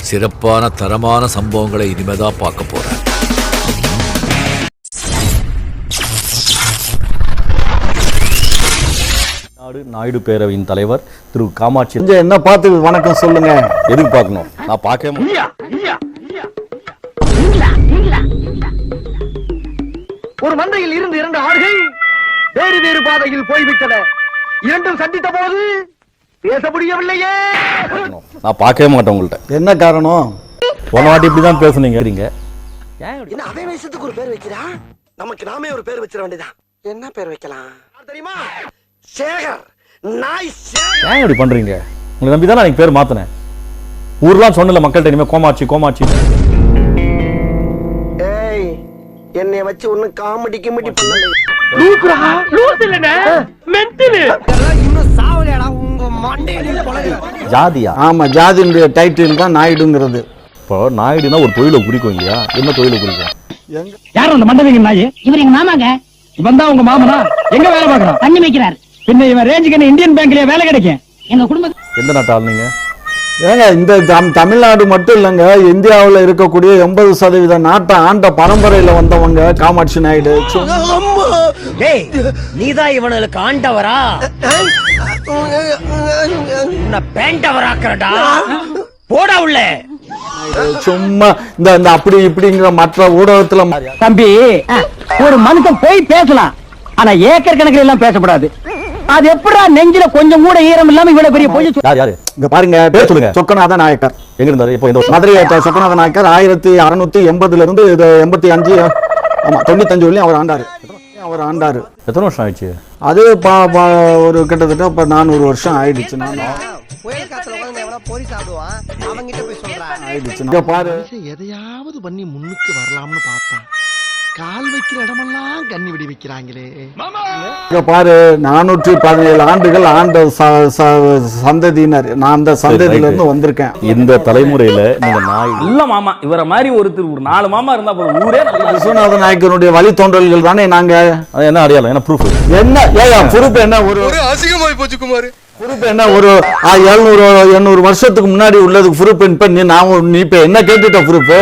சிறப்பான தரமான சம்பவங்களை இனிமேதான் பார்க்க போறேன். நாயுடு பேரவையின் தலைவர் திரு காமாட்சி என்ன பார்த்து வணக்கம் சொல்லுங்க. எதுக்கு பார்க்கணும்? நான் பார்க்க ஒரு மந்தையில் இருந்து 2 ஆடுகள் வேறு வேறு பாதையில் போய்விட்டன. இரண்டும் சந்தித்த போது பேச முடியவில்லையே. நான் பார்க்கவே மாட்டேன் உங்கள்கிட்ட. என்ன காரணம்? போன வாட்டி இப்படிதான் பேசுனீங்க. என்ன அதே வயசுக்கு ஒரு பேர் வைக்கிறா? நமக்கு நாமே ஒரு பேர் வச்சிட வேண்டியதான். என்ன பேர் வைக்கலாம் தெரியுமா? சேகர். நாய் சேகர். ஏன் இப்படி பண்றீங்க? உங்களை நம்பி தான் நான் பேர் மாத்தினேன். ஊர்லாம் சொன்னல மக்கள்கிட்ட இனிமே கோமாட்சி கோமாட்சி. ஏய், என்னைய வச்சு ஒண்ணு காமெடி கிமெடி பண்ணல. இன்னும் சாவலையாடா உங்க மண்டையில பொளகு. ஜாதியா? ஆமா, ஜாதியுடைய டைட்டில் தான் நாயுடுங்கிறது. இப்போ நாயுடுனா ஒரு தொழிலை குறிக்கும் இல்லையா? என்ன தொழிலை குறிக்கும்? யாரும் அந்த மண்டபங்க நாயே? இவர் எங்க மாமாங்க. இவன் தான் உங்க மாமனா? எங்க வேலை பார்க்கறான்? தண்ணி வைக்கிறார். பின்ன இவன் ரேஞ்சுக்கு இந்தியன் பேங்க்லயே வேலை கிடைக்கும். எங்க குடும்பம் எந்த நாட்டு ஆள் நீங்க? ஏங்க, இந்த தமிழ்நாடு மட்டும் இல்லைங்க, இந்தியாவில் இருக்கக்கூடிய 80% நாட்டை ஆண்ட பரம்பரையில வந்தவங்க காமாட்சி நாயுடு. நீதான் இவனுக்கு ஆண்டவரா? உன்னை பேண்டவராக்குறடா. போடா உள்ள. சும்மா இந்த அப்படி இப்படிங்கிற மற்ற ஊடகத்துல தம்பி, ஒரு மனுஷன் போய் பேசலாம், ஆனா ஏக்கர் கணக்கில் எல்லாம் பேசக்கூடாது. அது எப்படா நெஞ்சில கொஞ்சம் கூட ஈரம் இல்லாம இவ்வளவு பெரிய பொய்? யாரு? இங்க பாருங்க, பேர் சொல்லுங்க. சொக்கநாத நாயக்கர் எங்க இருந்தாரு? இப்போ இந்த மதுரை சொக்கநாத நாயக்கர் 1680 இருந்து 85, ஆமா 95 வரையும் அவர் ஆண்டாரு. எத்தனை வருஷம் ஆயிடுச்சு? அது ஒரு கிட்டத்தட்ட இப்ப 400 வருஷம் ஆயிடுச்சு. புயல் காத்துல உட்கார்ந்து எவனா பொரி சாப்பிடுவான், அவங்கிட்ட போய் சொல்றான். ஆயிடுச்சு. இங்க பாரு, எதையாவது பண்ணி முன்னுக்கு வரலாம்னு பார்த்தா கால் வைக்கிற இடமெல்லாம் கண்ணி விடி வைக்கிறாங்களே. இங்க பாரு, 417 ஆண்டுகள் ஆண்ட சந்ததியினர். நான் அந்த சந்ததியில இருந்து வந்திருக்கேன். இந்த தலைமுறையில நீங்க நாய் இல்ல மாமா, இவர மாதிரி ஒருத்தர் ஒரு 4 மாமா இருந்தா போதும், ஊரே நல்லா. விஸ்வநாத நாயக்கருடைய வழித்தோன்றல்கள் தானே நாங்க. அது என்ன அடையாளம்? என்ன ப்ரூஃப்? என்ன ப்ரூஃப்? என்ன ஒரு அசிங்கமாய் போச்சு குமார். ப்ரூஃப் என்ன? ஒரு 700-800 வருஷத்துக்கு முன்னாடி உள்ளதுக்கு ப்ரூஃப் நீ இப்ப என்ன கேட்டுட்ட ப்ரூஃப்?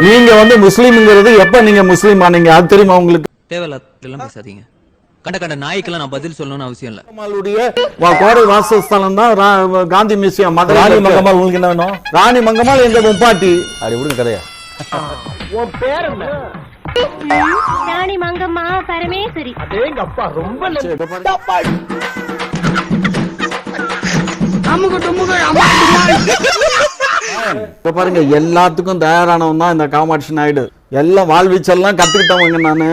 நீங்க வந்து முஸ்லீம்ங்கிறது எப்ப நீங்க முஸ்லீம் ஆனீங்க அது தெரியுமா உங்களுக்கு? தேவையில்லாம் பேசாதீங்க. கண்ட நாய்க்கெல்லாம் நான் பதில் சொல்லணும்னு அவசியம் இல்ல. நம்மளுடைய கோடை வாசஸ்தலம் தான் காந்தி மியூசியம். ராணி மங்கம்மாள் உங்களுக்கு என்ன வேணும்? ராணி மங்கம்மாள் எங்க முப்பாட்டி. அப்படி விடுங்க கதையா. உன் பேர் என்ன? ராணி மங்கம்மா பரமேஸ்வரி. எங்க அப்பா ரொம்ப பாருங்க, எல்லாத்துக்கும் தயாரானவன் தான் இந்த காமாட்சி நாயுடு. எல்லாம் வாழ்வீச்செல்லாம் கத்துக்கிட்டவங்க. நானு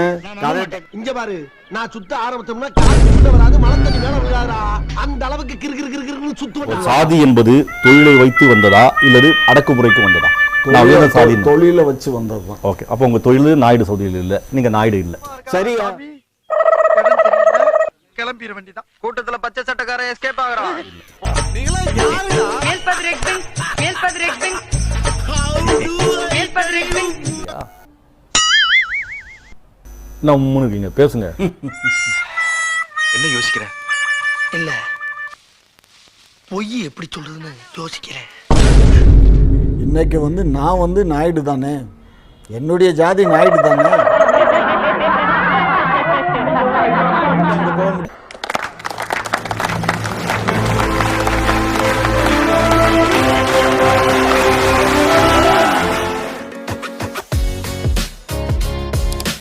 இங்க பாரு, நான் சுத்த ஆரம்பிச்சோம்னா காத்து வராது, மழை தண்ணி மேல விழாதா, அந்த அளவுக்கு கிறுகிறுன்னு சுத்துவேன். சாதி என்பது தொழிலை வைத்து வந்ததா இல்லது அடக்குமுறைக்கு வந்ததா? தொழில வச்சு வந்ததுதான். ஓகே, அப்ப உங்க தொழில் நாயுடு சௌதியில் இல்ல, நீங்க நாயுடு இல்ல. சரியா? கிளம்பிட வேண்டியதான். கூட்டத்துல பச்சை சட்டக்காரன் எஸ்கேப் ஆகுறான். பேசுங்க. என்ன யோசிக்கிற? இல்ல, பொய் எப்படி சொல்றதுன்னு யோசிக்கிறேன். இன்னைக்கு நான் நாயுடு தானே, என்னுடைய ஜாதி நாயுடு தானே.